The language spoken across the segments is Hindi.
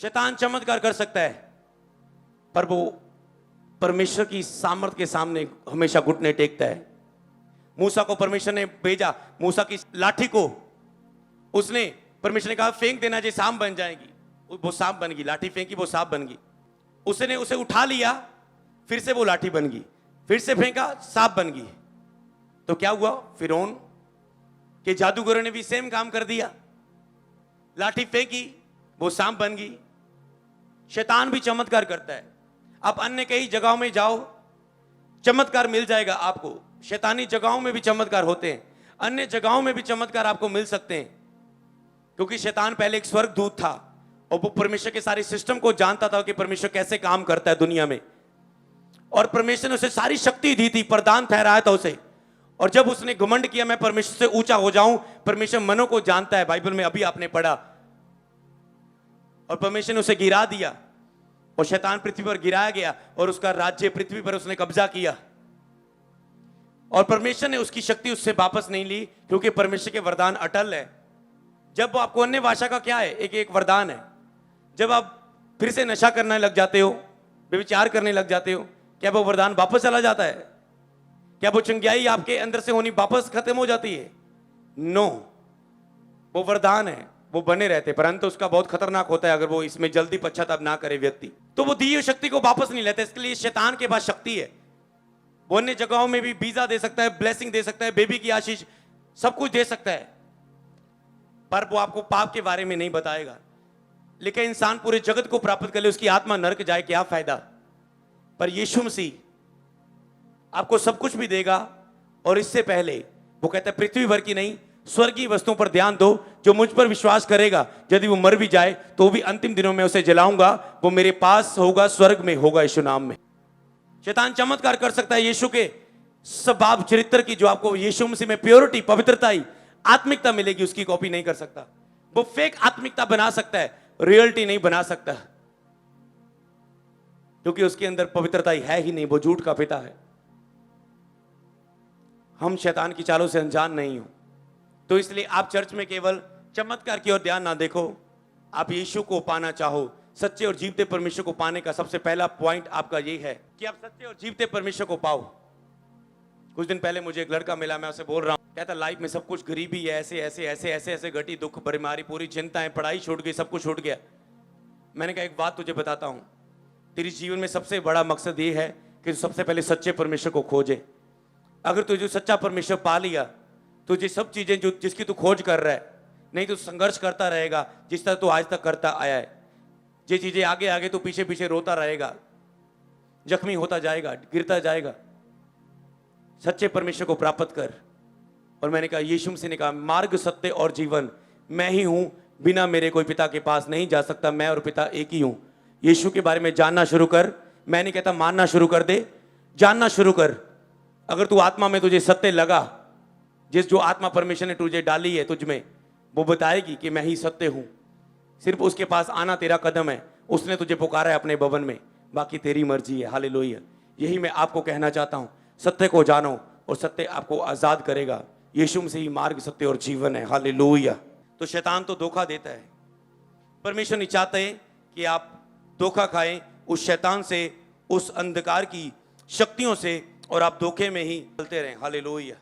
शैतान चमत्कार कर सकता है, पर वो परमेश्वर की सामर्थ के सामने हमेशा घुटने टेकता है। मूसा को परमेश्वर ने भेजा, मूसा की लाठी को उसने परमेश्वर ने कहा फेंक देना, जो सांप बन जाएगी। वो सांप बन गई, लाठी फेंकी वो सांप बन गई। उसने उसे उठा लिया, फिर से वो लाठी बन गई, फिर से फेंका सांप बन गई। तो क्या हुआ, फिरौन के जादूगरों ने भी सेम काम कर दिया, लाठी फेंकी वो सांप बन गई। शैतान भी चमत्कार करता है। आप अन्य कई जगहों में जाओ, चमत्कार मिल जाएगा आपको। शैतानी जगहों में भी चमत्कार होते हैं, अन्य जगहों में भी चमत्कार आपको मिल सकते हैं, क्योंकि शैतान पहले एक स्वर्गदूत था और वो परमेश्वर के सारे सिस्टम को जानता था कि परमेश्वर कैसे काम करता है दुनिया में, और परमेश्वर ने उसे सारी शक्ति दी थी, प्रदान ठहराया था उसे। और जब उसने घमंड किया मैं परमेश्वर से ऊंचा हो जाऊं, परमेश्वर मनों को जानता है, बाइबल में अभी आपने पढ़ा, और परमेश्वर ने उसे गिरा दिया और शैतान पृथ्वी पर गिराया गया और उसका राज्य पृथ्वी पर उसने कब्जा किया। और परमेश्वर ने उसकी शक्ति उससे वापस नहीं ली, क्योंकि परमेश्वर के वरदान अटल है। जब आपको अन्य भाषा का क्या है, एक वरदान है। जब आप फिर से नशा करने लग जाते हो, व्यभिचार करने लग जाते हो, क्या वो वरदान वापस चला जाता है? क्या वो चंगियाई आपके अंदर से होनी वापस खत्म हो जाती है? नो, वो वरदान है, वो बने रहते, परंतु उसका बहुत खतरनाक होता है अगर वो इसमें जल्दी पश्चाताप ना करे व्यक्ति, तो वो दी हुई शक्ति को वापस नहीं लेता। इसके लिए शैतान के पास शक्ति है, वो अन्य जगहों में भी वीजा दे सकता है, ब्लेसिंग दे सकता है, बेबी की आशीष, सब कुछ दे सकता है, पर वो आपको पाप के बारे में नहीं बताएगा। लेकिन इंसान पूरे जगत को प्राप्त कर ले, उसकी आत्मा नरक जाए, क्या फायदा? पर यीशु मसीह आपको सब कुछ भी देगा, और इससे पहले वो कहता है पृथ्वी भर की नहीं, स्वर्गीय वस्तुओं पर ध्यान दो। जो मुझ पर विश्वास करेगा, यदि वो मर भी जाए तो भी अंतिम दिनों में उसे जलाऊंगा, वो मेरे पास होगा, स्वर्ग में होगा, यीशु नाम में। शैतान चमत्कार कर सकता है यीशु के स्वभाव चरित्र की, जो आपको यीशु मसीह में प्योरिटी, पवित्रता, आत्मिकता मिलेगी, उसकी कॉपी नहीं कर सकता। वो फेक आत्मिकता बना सकता है, रियलिटी नहीं बना सकता, क्योंकि उसके अंदर पवित्रता है ही नहीं, वो झूठ का पिता है। हम शैतान की चालों से अनजान नहीं हो, तो इसलिए आप चर्च में केवल चमत्कार की ओर ध्यान ना देखो। आप यीशु को पाना चाहो, सच्चे और जीवते परमेश्वर को पाने का सबसे पहला पॉइंट आपका ये है कि आप सच्चे और जीवते परमेश्वर को पाओ। कुछ दिन पहले मुझे एक लड़का मिला, मैं उसे बोल रहा हूँ, कहता लाइफ में सब कुछ गरीबी है, ऐसे ऐसे ऐसे ऐसे ऐसे घटी, दुख, बीमारी, पूरी चिंताएं, पढ़ाई छूट गई, सब कुछ छूट गया। मैंने कहा एक बात तुझे बताता हूँ, तेरी जीवन में सबसे बड़ा मकसद ये है कि सबसे पहले सच्चे परमेश्वर को खोजे। अगर तुझे सच्चा परमेश्वर पा लिया, तुझे सब चीजें जो जिसकी तू खोज कर रहा है, नहीं तो संघर्ष करता रहेगा जिस तरह तू आज तक करता आया है। ये चीजें आगे आगे तो पीछे पीछे रोता रहेगा, जख्मी होता जाएगा, गिरता जाएगा। सच्चे परमेश्वर को प्राप्त कर। और मैंने कहा, यीशु मसीह ने कहा मार्ग, सत्य और जीवन मैं ही हूं, बिना मेरे कोई पिता के पास नहीं जा सकता, मैं और पिता एक ही हूं। यीशु के बारे में जानना शुरू कर। मैं नहीं कहता मानना शुरू कर दे, जानना शुरू कर। अगर तू आत्मा में तुझे सत्य लगा, जो आत्मा परमेश्वर ने तुझे डाली है तुझ में, वो बताएगी कि मैं ही सत्य हूं। सिर्फ उसके पास आना तेरा कदम है, उसने तुझे पुकारा है अपने भवन में, बाकी तेरी मर्जी है। हालेलुया। यही मैं आपको कहना चाहता हूं, सत्य को जानो और सत्य आपको आजाद करेगा। यीशु मसीह ही मार्ग, सत्य और जीवन है। हालेलुया। तो शैतान तो धोखा देता है, परमेश्वर नहीं चाहते कि आप धोखा खाएं उस शैतान से, उस अंधकार की शक्तियों से, और आप धोखे में ही चलते रहें। हालेलुया।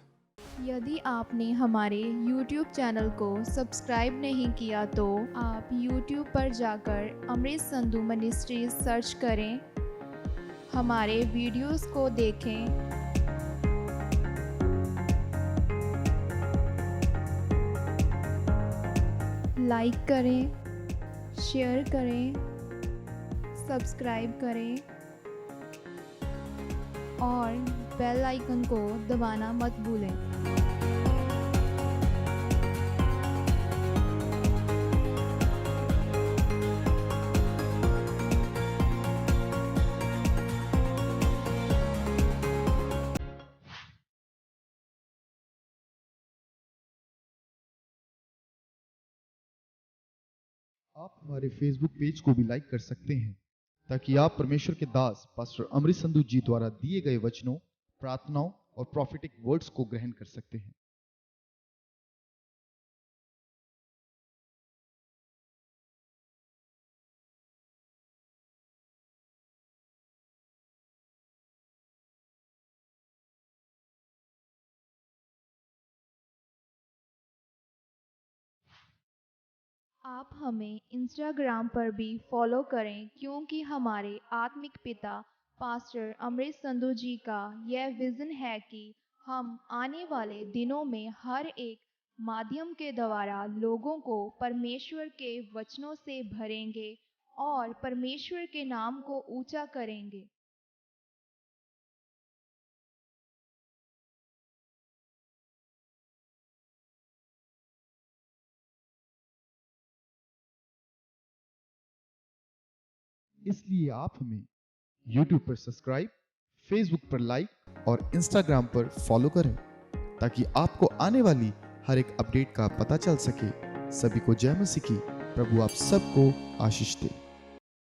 यदि आपने हमारे YouTube चैनल को सब्सक्राइब नहीं किया तो आप YouTube पर जाकर अमृत संधू मिनिस्ट्रीज सर्च करें, हमारे वीडियोस को देखें, लाइक करें, शेयर करें, सब्सक्राइब करें और बेल आइकन को दबाना मत भूलें। आप हमारे फेसबुक पेज को भी लाइक कर सकते हैं, ताकि आप परमेश्वर के दास पास्टर अमृत संधू जी द्वारा दिए गए वचनों, प्रार्थनाओं और प्रॉफिटिक वर्ड्स को ग्रहण कर सकते हैं। आप हमें इंस्टाग्राम पर भी फॉलो करें, क्योंकि हमारे आत्मिक पिता पास्टर अमृत संधू जी का यह विज़न है कि हम आने वाले दिनों में हर एक माध्यम के द्वारा लोगों को परमेश्वर के वचनों से भरेंगे और परमेश्वर के नाम को ऊंचा करेंगे। इसलिए आप हमें YouTube पर सब्सक्राइब, Facebook पर लाइक और Instagram पर फॉलो करें ताकि आपको आने वाली हर एक अपडेट का पता चल सके। सभी को जय मसीह की। प्रभु आप सबको आशीष दे।